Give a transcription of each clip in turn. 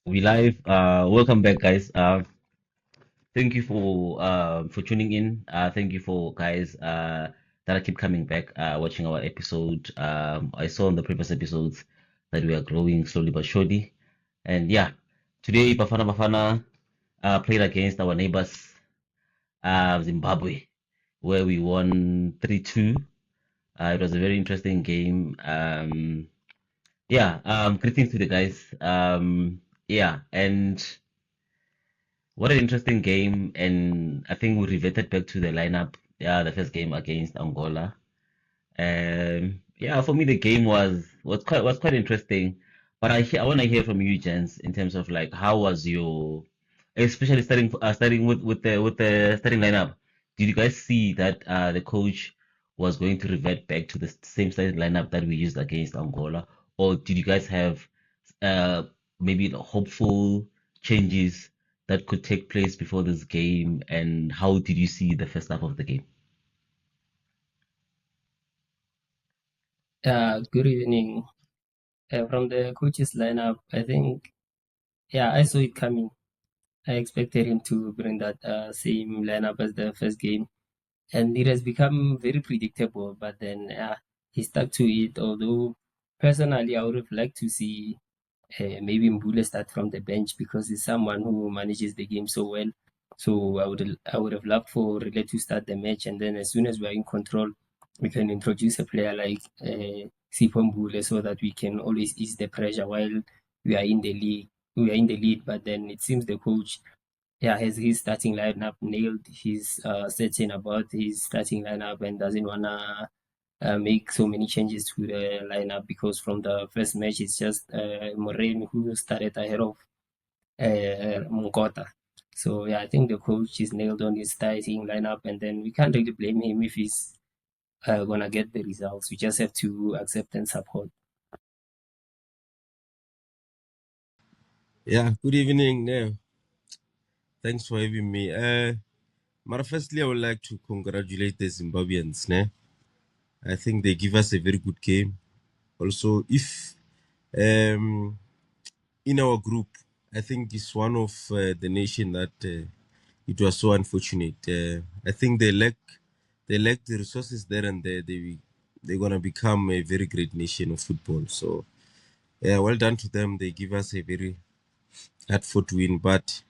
We live. Welcome back, guys. Thank you for tuning in. Thank you for guys that keep coming back watching our episode. I saw in the previous episodes that we are growing slowly but surely. And yeah, today Bafana Bafana played against our neighbors Zimbabwe, where we won 3-2. It was a very interesting game. Greetings to the guys. Yeah, and what an interesting game, and I think we reverted back to the lineup. Yeah, the first game against Angola. Yeah, for me the game was quite interesting. But I want to hear from you, gents, in terms of like how was your, especially starting with the starting lineup. Did you guys see that the coach was going to revert back to the same starting lineup that we used against Angola, or did you guys have uh maybe hopeful changes that could take place before this game? And how did you see the first half of the game? Good evening. From the coaches lineup, I think, I saw it coming. I expected him to bring that same lineup as the first game, and it has become very predictable. But then, he stuck to it. Although, personally, I would have liked to see maybe Mbule start from the bench because he's someone who manages the game so well. So I would have loved for Relay to start the match, and then as soon as we are in control, we can introduce a player like Sipho Mbule so that we can always ease the pressure while we are in the league. We are in the lead, but then it seems the coach, has his starting lineup nailed. He's certain about his starting lineup and doesn't wanna make so many changes to the lineup because from the first match it's just Moraine who started ahead of Mukota. So I think the coach is nailed on his starting lineup, and then we can't really blame him if he's gonna get the results. We just have to accept and support. Yeah, good evening. Thanks for having me. Mara, firstly, I would like to congratulate the Zimbabweans. I think they give us a very good game. Also, if um, in our group, I think it's one of the nation that it was so unfortunate. I think they lack the resources there, and they're gonna become a very great nation of football. So, yeah, well done to them. They give us a very hard fought win, but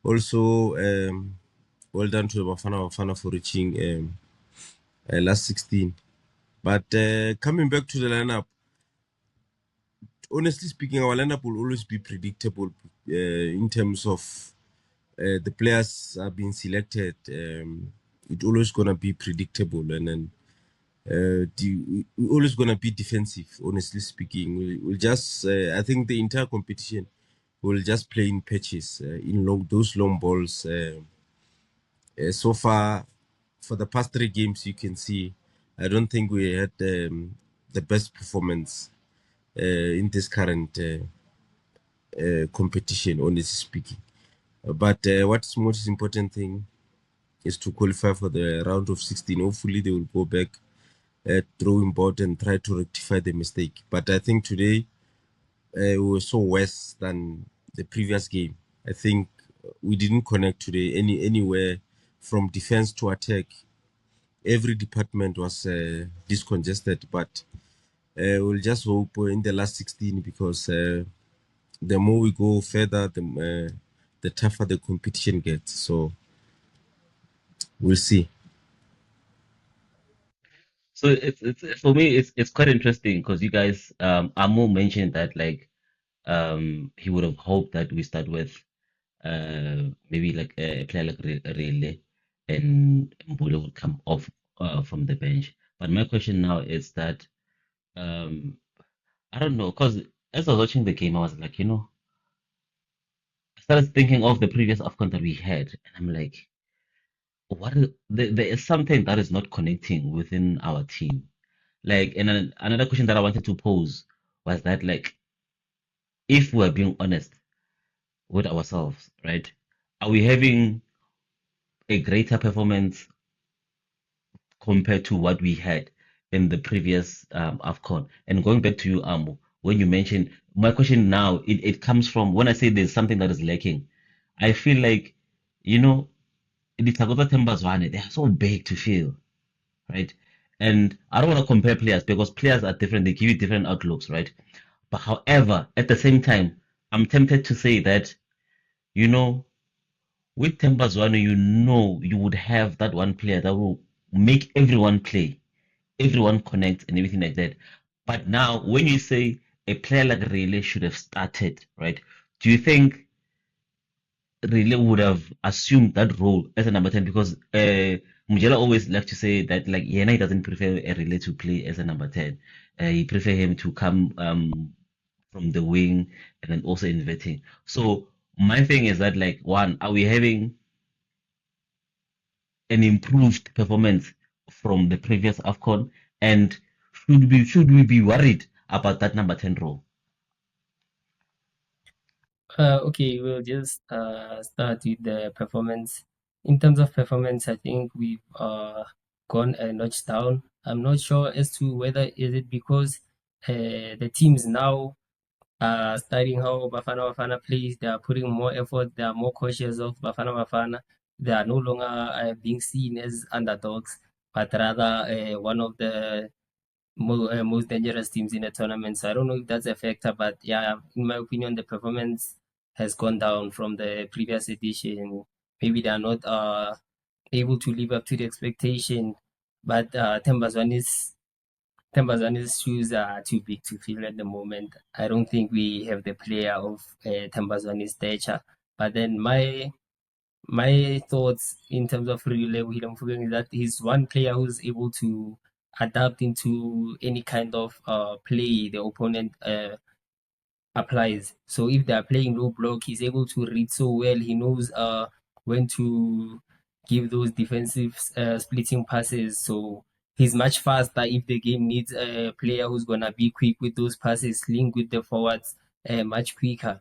also, well done to the Bafana Bafana for reaching last 16. But coming back to the lineup, honestly speaking, our lineup will always be predictable in terms of the players are being selected. It's always gonna be predictable, and then we're always gonna be defensive. Honestly speaking, we'll just I think the entire competition will just play in patches, in those long balls. So far, for the past three games, you can see, I don't think we had the best performance in this current competition, honestly speaking. But what's most important thing is to qualify for the round of 16. Hopefully, they will go back at drawing board and try to rectify the mistake. But I think today we were so worse than the previous game. I think we didn't connect today anywhere from defense to attack. Every department was discongested, but we'll just hope in the last 16 because the more we go further, the tougher the competition gets. So we'll see. So it's for me it's quite interesting because you guys Amo mentioned that like he would have hoped that we start with maybe like a player like Rele and Mbule would come off from the bench. But my question now is that um I don't know, because as I was watching the game I was like, I started thinking of the previous AFCON that we had, and I'm like, there is something that is not connecting within our team. Like, and then another question that I wanted to pose was that, like, if we're being honest with ourselves, right? Are we having a greater performance compared to what we had in the previous AFCON? And going back to you, Ambo, when you mention my question now, it comes from when I say there's something that is lacking. I feel like, you know, the Takota Tembazwane, they are so big to feel, right? And I don't want to compare players because players are different, they give you different outlooks, right? But however, at the same time, I'm tempted to say that, you know, with Tembazwane, you know you would have that one player that will make everyone play, everyone connect and everything like that. But now when you say a player like Rele should have started, right? Do you think Rele would have assumed that role as a number 10? Because Mujela always left to say that like Yena he doesn't prefer a Rele to play as a number 10. He prefer him to come from the wing and then also inverting. So my thing is that like one, are we having an improved performance from the previous AFCON? And should we be worried about that number 10 role? Okay, we'll just start with the performance. In terms of performance, I think we've gone a notch down. I'm not sure as to whether is it because the teams now are studying how Bafana Bafana plays. They are putting more effort. They are more cautious of Bafana Bafana. They are no longer being seen as underdogs, but rather one of the most dangerous teams in the tournament. So I don't know if that's a factor, but yeah, in my opinion, the performance has gone down from the previous edition. Maybe they are not able to live up to the expectation, but Tembazwane's shoes are too big to fill at the moment. I don't think we have the player of Tembazwane's stature. But then my thoughts in terms of Rile William Fugeng is that he's one player who's able to adapt into any kind of play the opponent applies. So if they are playing low block, he's able to read so well. He knows when to give those defensive splitting passes. So he's much faster if the game needs a player who's gonna be quick with those passes, link with the forwards much quicker.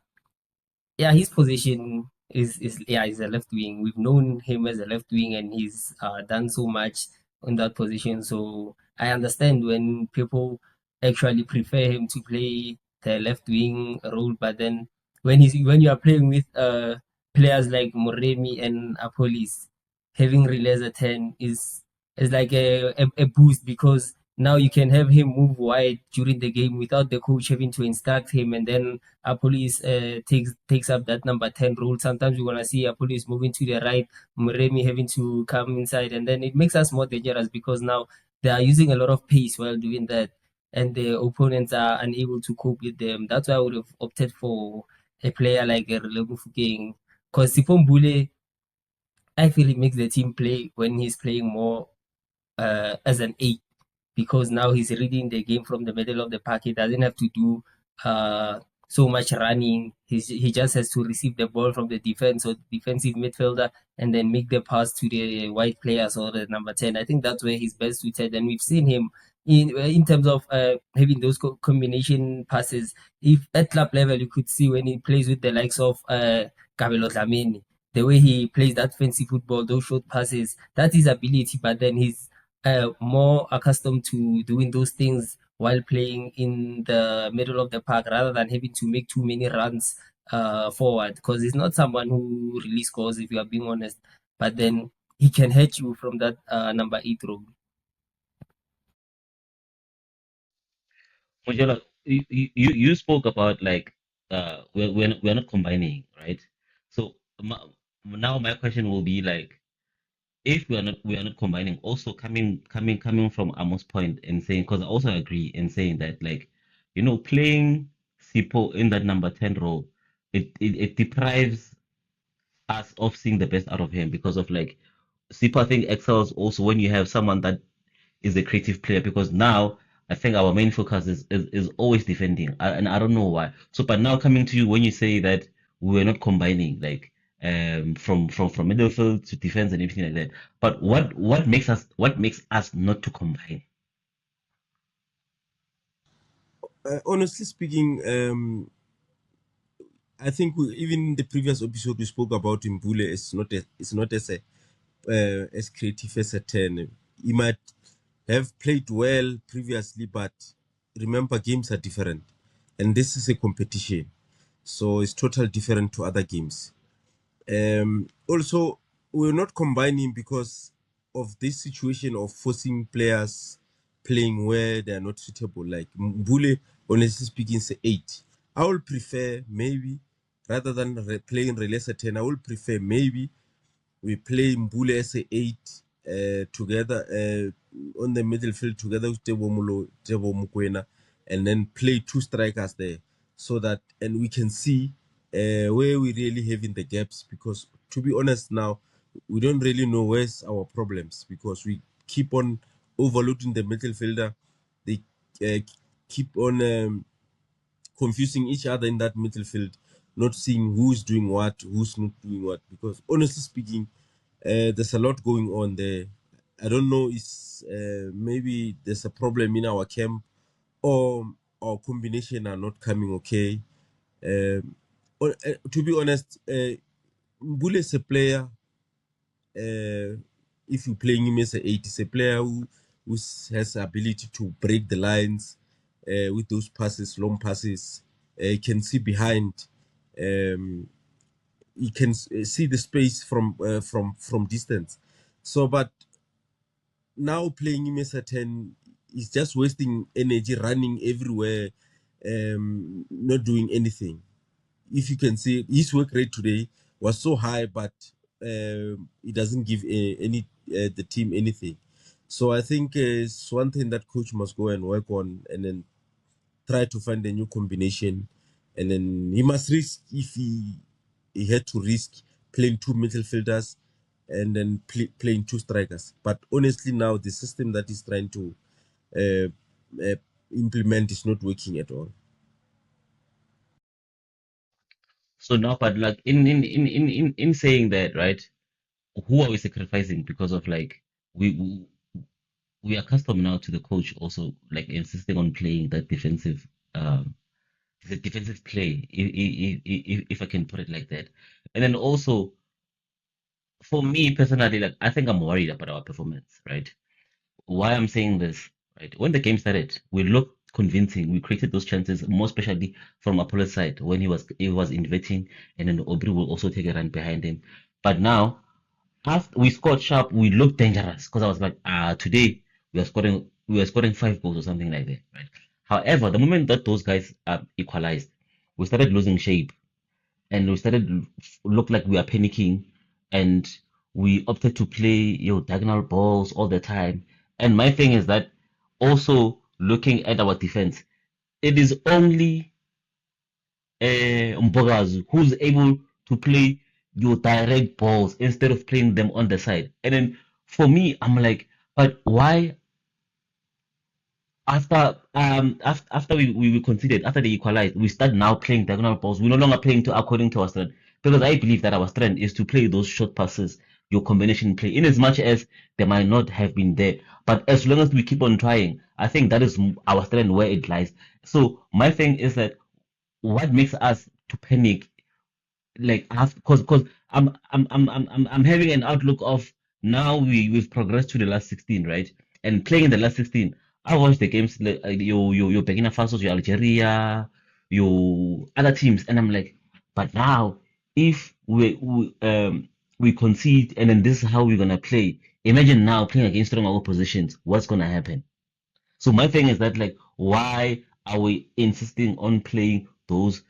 Yeah, his position is a left wing. We've known him as a left wing, and he's done so much on that position. So I understand when people actually prefer him to play the left wing role, but then when you are playing with players like Moremi and Apolis, having Relay as a 10 is like a boost because now you can have him move wide during the game without the coach having to instruct him, and then Police takes up that number 10 role. Sometimes you're gonna see Police moving to the right, Muremi having to come inside, and then it makes us more dangerous because now they are using a lot of pace while doing that, and the opponents are unable to cope with them. That's why I would have opted for a player like Relego Fukeng. Because Sipon Bule, I feel he makes the team play when he's playing more as an eight because now he's reading the game from the middle of the park. He doesn't have to do so much running. He just has to receive the ball from the defense or defensive midfielder and then make the pass to the wide players or the number 10. I think that's where he's best suited. And we've seen him in terms of having those combination passes. If at club level, you could see when he plays with the likes of Kabelo Dlamini, the way he plays that fancy football, those short passes, that's his ability. But then he's more accustomed to doing those things while playing in the middle of the park rather than having to make too many runs forward because he's not someone who really scores if you are being honest, but then he can hurt you from that number 8 role. Mojala, you spoke about like we're not combining, right? So now my question will be like if we are not combining, also coming from Amos' point and saying, because I also agree in saying that like playing Sipo in that number 10 role, it deprives us of seeing the best out of him because of like Sipo I think excels also when you have someone that is a creative player because now I think our main focus is always defending, and I don't know why. So, but now coming to you when you say that we're not combining like from midfield to defense and everything like that. But what makes us not to combine? Honestly speaking, I think even in the previous episode we spoke about Mbule. It's not as creative as a 10. He might have played well previously, but remember games are different. and this is a competition, so it's totally different to other games. Also, we're not combining because of this situation of forcing players playing where they are not suitable. Like Mbule, honestly speaking, is 8. I would prefer maybe rather than playing Relesa 10, I would prefer maybe we play Mbule as a 8 together on the middle field together with Tebo Mulo, Tebo Mukwena, and then play 2 strikers there so that, and we can see where we really having the gaps, because to be honest now, we don't really know where's our problems, because we keep on overloading the midfielder. They uh, keep on confusing each other in that midfield, not seeing who's doing what, who's not doing what. Because honestly speaking, there's a lot going on there. I don't know, is maybe there's a problem in our camp, or our combination are not coming okay. To be honest, Mbule is a player. If you're playing him as a 8, he's a player who has the ability to break the lines with those passes, long passes. He can see behind. Um, he can see the space from distance. So, but now playing him as a 10 is just wasting energy, running everywhere, not doing anything. If you can see, his work rate today was so high, but it doesn't give any the team anything. So I think it's one thing that coach must go and work on, and then try to find a new combination, and then he must risk, if he had to risk playing 2 midfielders and then playing 2 strikers. But honestly, now the system that he's trying to uh, implement is not working at all. So now, but like in saying that, right? Who are we sacrificing because of like we are accustomed now to the coach also like insisting on playing that defensive the defensive play, if I can put it like that. And then also for me personally, like I think I'm worried about our performance, right? Why I'm saying this, right? When the game started, we looked convincing. We created those chances, more especially from Apollo's side when he was inverting, and then Aubrey will also take a run behind him. But now, after we scored sharp, we looked dangerous because I was like, today we are scoring 5 goals or something like that, right? However, the moment that those guys equalized, we started losing shape, and we started look like we are panicking, and we opted to play diagonal balls all the time. And my thing is that also looking at our defense, it is only Mbogazu who's able to play your direct balls instead of playing them on the side. And then for me, I'm like, but why after we conceded, after they equalized, we start now playing diagonal balls. We're no longer playing to according to our strength, because I believe that our strength is to play those short passes, your combination play, in as much as they might not have been there. But as long as we keep on trying, I think that is our strength where it lies. So my thing is that what makes us to panic, like have because I'm having an outlook of now we've progressed to the last 16, right? And playing in the last 16, I watched the games like your Burkina Faso, your Algeria, your other teams, and I'm like, but now if we concede and then this is how we're gonna play. Imagine now playing against stronger oppositions, what's gonna happen? So my thing is that like, why are we insisting on playing those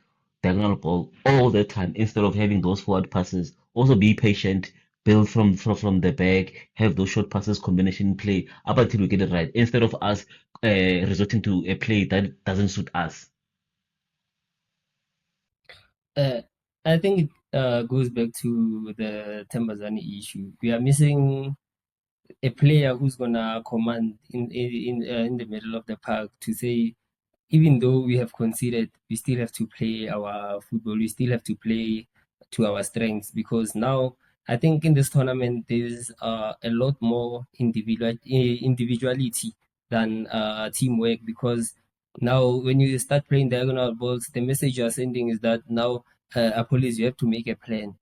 diagonal ball all the time instead of having those forward passes? Also be patient, build from the back, have those short passes, combination play up until we get it right, instead of us resorting to a play that doesn't suit us. Uh, I think it goes back to the Tembazani issue. We are missing a player who's gonna command in the middle of the park to say, even though we have conceded, we still have to play our football. We still have to play to our strengths, because now I think in this tournament there's a lot more individuality than teamwork. Because now when you start playing diagonal balls, the message you're sending is that now, Apollos, you have to make a plan.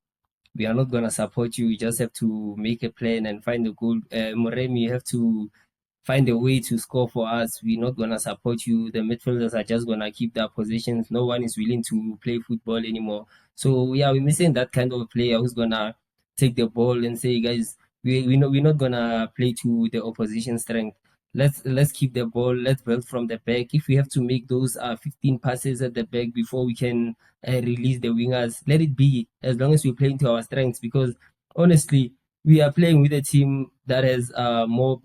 We are not gonna support you. You just have to make a plan and find a goal. Moremi, you have to find a way to score for us. We're not gonna support you. The midfielders are just gonna keep their positions. No one is willing to play football anymore. So yeah, we're missing that kind of player who's gonna take the ball and say, guys, we're not gonna play to the opposition strength. Let's keep the ball. Let's build from the back. If we have to make those 15 passes at the back before we can release the wingers, let it be. As long as we play into our strengths, because honestly, we are playing with a team that has more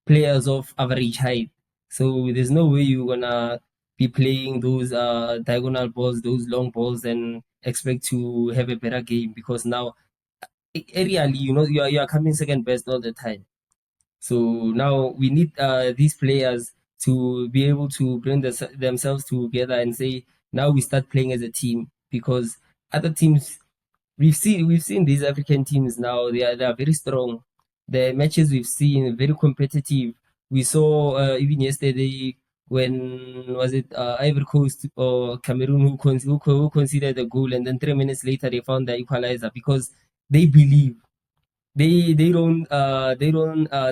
players of average height. So there's no way you're gonna be playing those diagonal balls, those long balls, and expect to have a better game, because now aerially, you are coming second best all the time. So now we need these players to be able to bring themselves together and say, now we start playing as a team, because other teams, we've seen these African teams now. They are very strong. The matches we've seen very competitive. We saw even yesterday, when was it Ivory Coast or Cameroon, who conceded a goal, and then 3 minutes later they found the equalizer, because they believe. They don't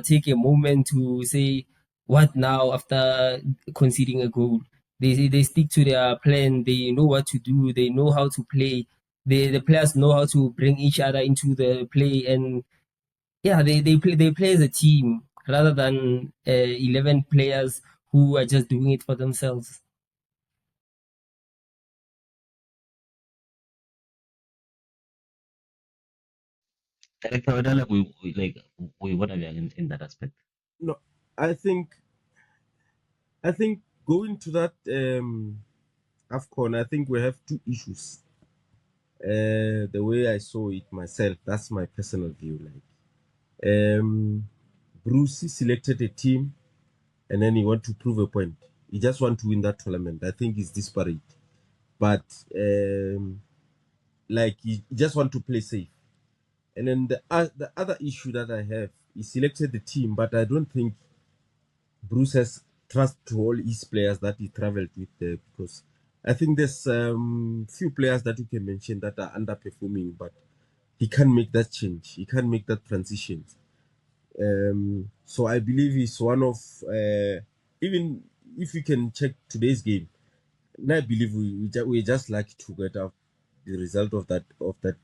take a moment to say, what now after conceding a goal. They stick to their plan. They know what to do. They know how to play. The players know how to bring each other into the play, and yeah, they play as a team rather than 11 players who are just doing it for themselves. Like, I don't like we what are we in that aspect? No, I think going to that AFCON, I think we have two issues. The way I saw it myself, that's my personal view. Bruce selected a team, and then he want to prove a point. He just want to win that tournament. I think he's disparate, but he just want to play safe. And then the other issue that I have, he selected the team, but I don't think Bruce has trust to all his players that he traveled with there, because I think there's few players that you can mention that are underperforming, but he can't make that change. He can't make that transition. So I believe he's one of even if you can check today's game, and I believe we just like to get out the result of that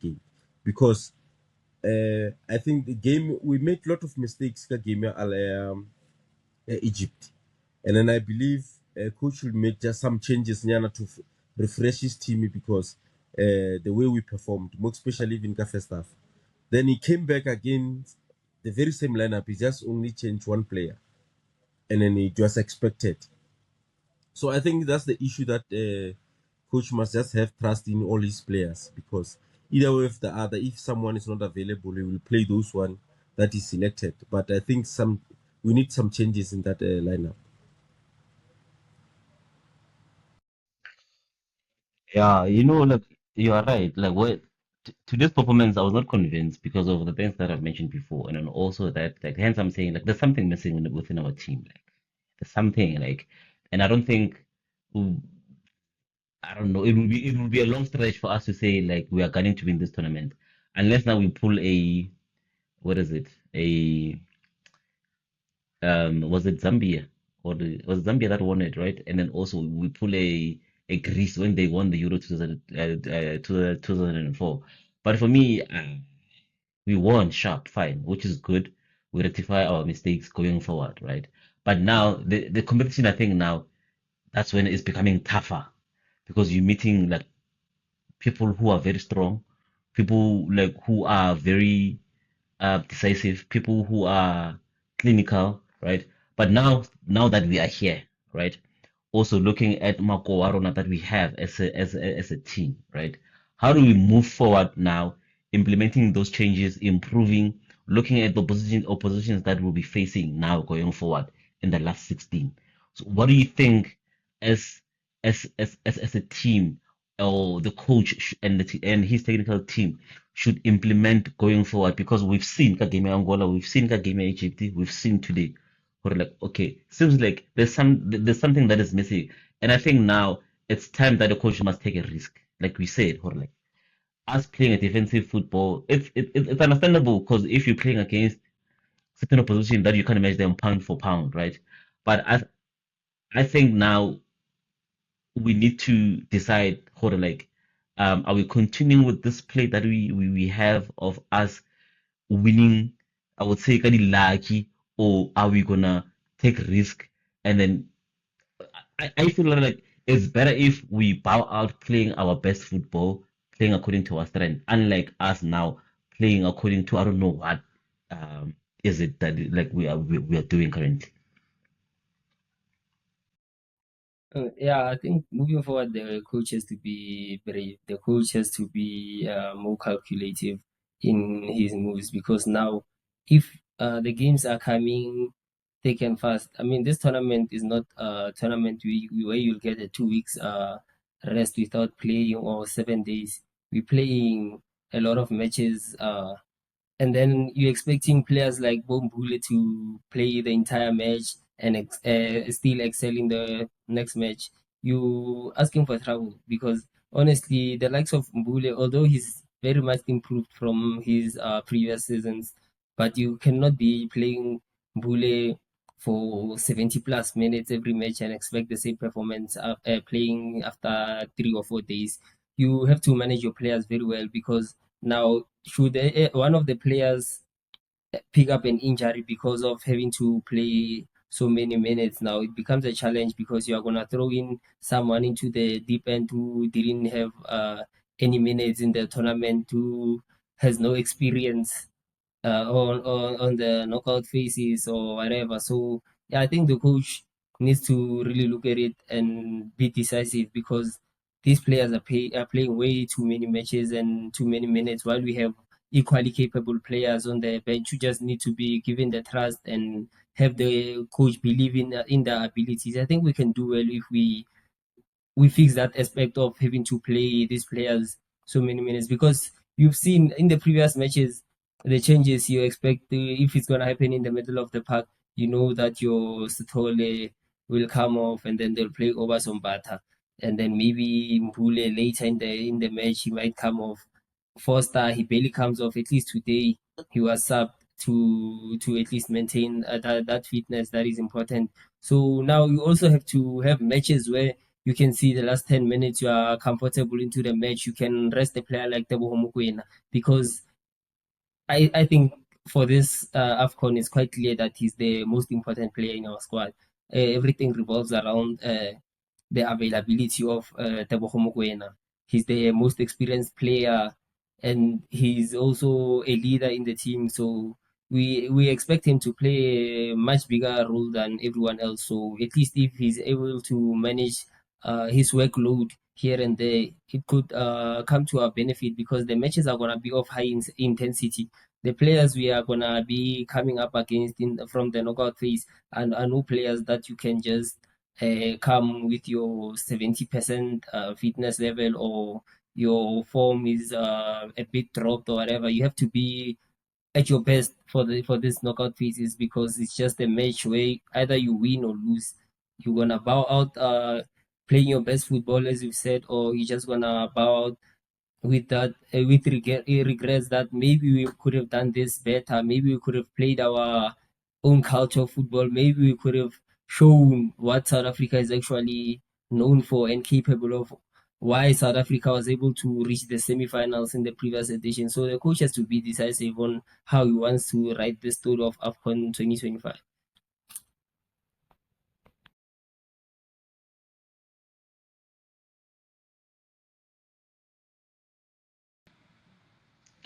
game, because I think the game we made a lot of mistakes. The game Egypt, and then I believe coach will make just some changes Nyana to refresh his team, because the way we performed, more especially in the first half. Then he came back again, the very same lineup. He just only changed one player, and then it was expected. So I think that's the issue, that coach must just have trust in all his players, because either way of the other, if someone is not available, he will play those one that is selected. But I think we need some changes in that lineup. Yeah, like you are right. Like today's performance, I was not convinced because of the things that I've mentioned before, and then also that, like, hence I'm saying, like, there's something missing within our team. Like, there's something, like, and I don't think, w- I don't know, it will be a long stretch for us to say like we are going to win this tournament, unless now we pull a, what is it, a, was it Zambia, was it Zambia that won it, right? And then also we pull a Greece when they won the Euro 2004. But for me, we won sharp, fine, which is good. We rectify our mistakes going forward, right? But now the competition, I think now that's when it's becoming tougher, because you're meeting like people who are very strong, people like who are very decisive, people who are clinical, right? But now that we are here, right? Also looking at Mako Warona that we have as a team, right? How do we move forward now, implementing those changes, improving, looking at the oppositions that we'll be facing now going forward in the last 16. So what do you think as as a team, or the coach and his technical team should implement going forward? Because we've seen Kagame Angola, we've seen Kagame Egypt, we've seen today. We're like, okay, seems like there's something that is missing. And I think now it's time that the coach must take a risk. Like we said, or like us playing a defensive football, it's understandable, because if you're playing against certain opposition that you can't match them pound for pound, right? But I think now we need to decide how to like, are we continuing with this play that we have of us winning, I would say kind of lucky, or are we gonna take risk? And then I feel like it's better if we bow out playing our best football, playing according to our strength, unlike us now playing according to I don't know what is it that like we are doing currently. Yeah, I think moving forward, the coach has to be brave. The coach has to be more calculative in his moves because now, if the games are coming thick and fast, I mean, this tournament is not a tournament where you'll get a 2 weeks rest without playing or 7 days. We're playing a lot of matches. And then you're expecting players like Bombule to play the entire match and still excel in the next match. You asking for trouble because honestly, the likes of Mbule, although he's very much improved from his previous seasons, but you cannot be playing Mbule for 70 plus minutes every match and expect the same performance playing after 3 or 4 days. You have to manage your players very well because now, should one of the players pick up an injury because of having to play so many minutes now, it becomes a challenge because you are going to throw in someone into the deep end who didn't have any minutes in the tournament, who has no experience on the knockout phases or whatever. So yeah, I think the coach needs to really look at it and be decisive because these players are playing way too many matches and too many minutes while we have equally capable players on the bench who just need to be given the trust and have the coach believe in their abilities. I think we can do well if we fix that aspect of having to play these players so many minutes because you've seen in the previous matches the changes you expect if it's going to happen in the middle of the park. You know that your Sitole will come off and then they'll play over Zombata, and then maybe Mpule later in the match he might come off. Foster he barely comes off. At least today he was sub to at least maintain that fitness that is important. So now you also have to have matches where you can see the last 10 minutes you are comfortable into the match. You can rest a player like Teboho Mokoena because I think for this AFCON, it's quite clear that he's the most important player in our squad. Everything revolves around the availability of Teboho Mokoena. He's the most experienced player and he's also a leader in the team. So we expect him to play a much bigger role than everyone else. So at least if he's able to manage his workload here and there, it could come to our benefit because the matches are going to be of high intensity. The players we are going to be coming up against from the knockout phase are no players that you can just come with your 70% fitness level or your form is a bit dropped or whatever. You have to be at your best for this knockout phases because it's just a match where either you win or lose. You're gonna bow out playing your best football as you said, or you're just gonna bow out with that with regrets that maybe we could have done this better. Maybe we could have played our own culture of football. Maybe we could have shown what South Africa is actually known for and capable of. Why South Africa was able to reach the semi-finals in the previous edition. So the coach has to be decisive on how he wants to write the story of AFCON 2025.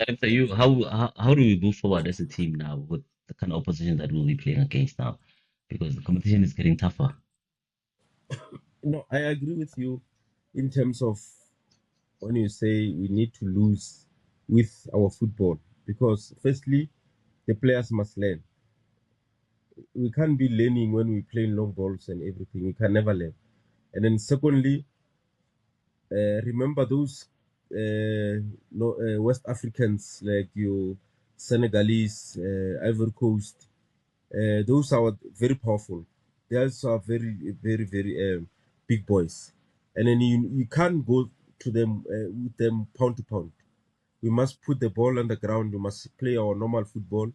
Alexa, you how do we move forward as a team now with the kind of opposition that we'll be playing against now? Because the competition is getting tougher. No, I agree with you in terms of when you say we need to lose with our football because firstly the players must learn. We can't be learning when we play long balls and everything. We can never learn. And then secondly, remember those no, West Africans like you Senegalese, Ivory Coast. Those are very powerful. They also are very big boys. And then you can't go to them with them pound to pound. We must put the ball on the ground. We must play our normal football,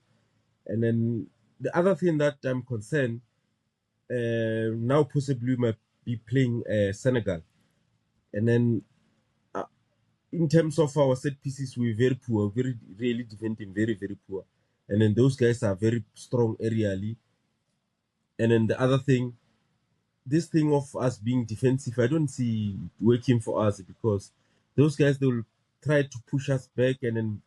and then the other thing that I'm concerned, now possibly we might be playing Senegal, and then in terms of our set pieces, we're very poor, very really defending, very very poor, and then those guys are very strong aerially. And then the other thing, this thing of us being defensive, I don't see working for us because those guys they will try to push us back and then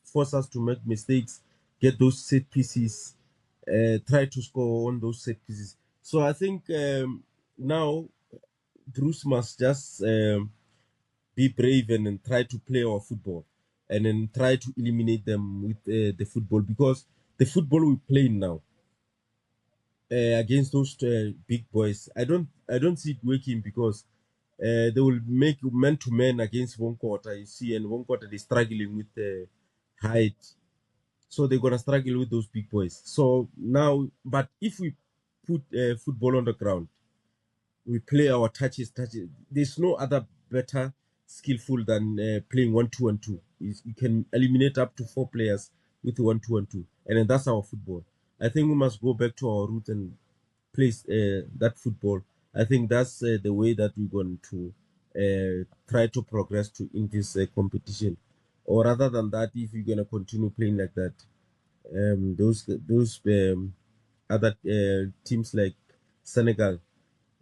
force us to make mistakes, get those set pieces, try to score on those set pieces. So I think now Bruce must just be brave and then try to play our football and then try to eliminate them with the football because the football we play now against those big boys, I don't see it working because they will make man to man against one quarter. You see, and one quarter they're struggling with the height, so they're gonna struggle with those big boys. So now, but if we put football on the ground, we play our touches. There's no other better skillful than playing 1-2-1-2. You can eliminate up to 4 players with 1-2-1-2, and then that's our football. I think we must go back to our root and play that football. I think that's the way that we're going to try to progress to in this competition. Or rather than that, if you're going to continue playing like that, those other teams like Senegal,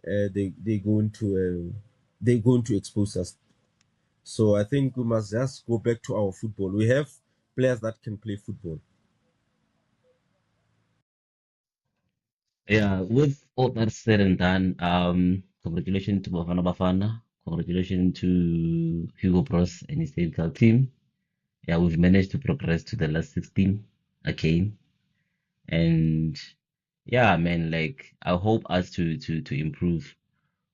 they're going to expose us. So I think we must just go back to our football. We have players that can play football. Yeah, with all that said and done, congratulations to Bafana Bafana. Congratulations to Hugo Bros and his technical team. Yeah, we've managed to progress to the last 16 again. And yeah, man, like I hope us to improve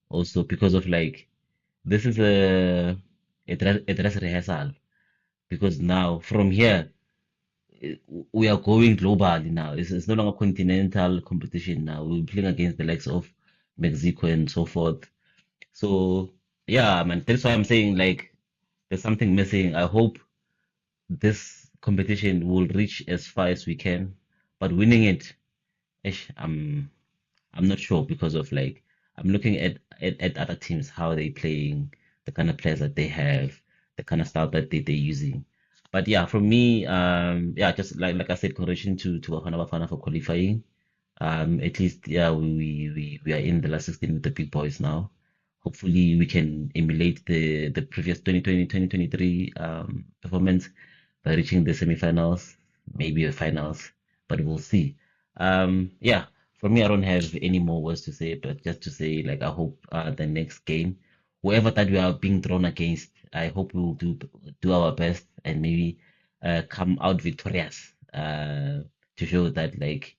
also because of like this is a dress rehearsal because now from here we are going globally now. It's no longer continental competition now. We're playing against the likes of Mexico and so forth. So yeah, man, that's why I'm saying like there's something missing. I hope this competition will reach as far as we can, but winning it, ish, I'm not sure because of like I'm looking at other teams how they playing, the kind of players that they have, the kind of style that they're using. But yeah, for me, yeah, just like I said, congratulations to Bafana Bafana for qualifying. At least yeah, we are in the last 16 with the big boys now. Hopefully we can emulate the previous 2020-2023 performance by reaching the semifinals, maybe the finals, but we'll see. Yeah, for me, I don't have any more words to say, but just to say, like, I hope the next game, whoever that we are being thrown against, I hope we will do our best and maybe come out victorious to show that like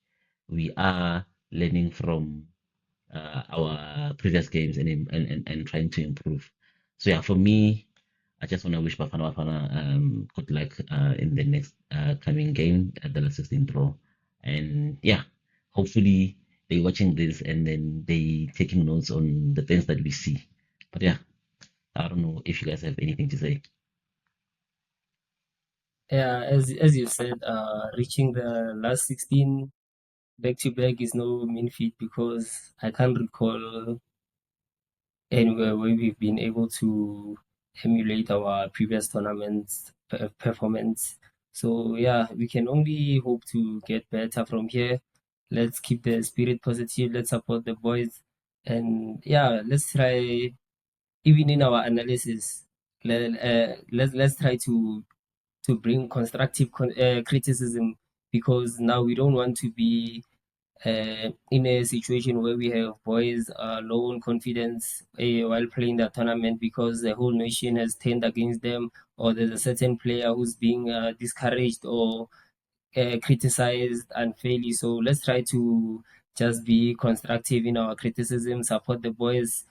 we are learning from our previous games and trying to improve. So yeah, for me, I just want to wish Bafana Bafana good luck in the next coming game at the last 16 draw. And yeah, hopefully they watching this and then they taking notes on the things that we see. But yeah, I don't know if you guys have anything to say. Yeah, as you said, reaching the last 16 back to back is no mean feat because I can't recall anywhere where we've been able to emulate our previous tournaments performance. So yeah, we can only hope to get better from here. Let's keep the spirit positive. Let's support the boys, and yeah, let's try even in our analysis. Let's try to bring constructive criticism because now we don't want to be in a situation where we have boys low on confidence while playing the tournament because the whole nation has turned against them, or there's a certain player who's being discouraged or criticized unfairly. So let's try to just be constructive in our criticism, support the boys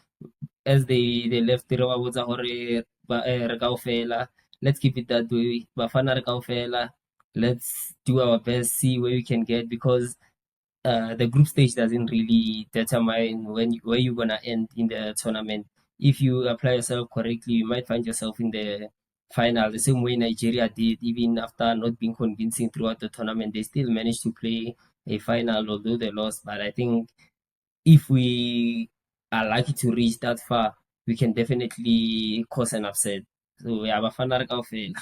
as they left the row was hore re kaofela. Let's keep it that way. Bafana re kaofela. Let's do our best, see where we can get because the group stage doesn't really determine where you're gonna end in the tournament. If you apply yourself correctly, you might find yourself in the final, the same way Nigeria did. Even after not being convincing throughout the tournament, they still managed to play a final, although they lost. But I think if we are lucky to reach that far, we can definitely cause an upset. So yeah, Bafana re kaofela.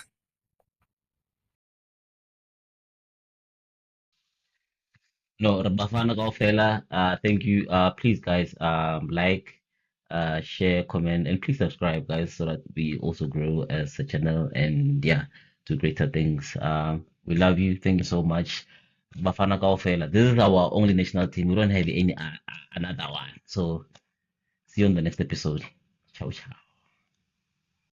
No, Bafana Bafana, thank you. Please guys, like, share, comment, and please subscribe, guys, so that we also grow as a channel and yeah, do greater things. We love you. Thank you so much. Bafana Bafana. This is our only national team. We don't have any another one. So see you on the next episode. Ciao, ciao.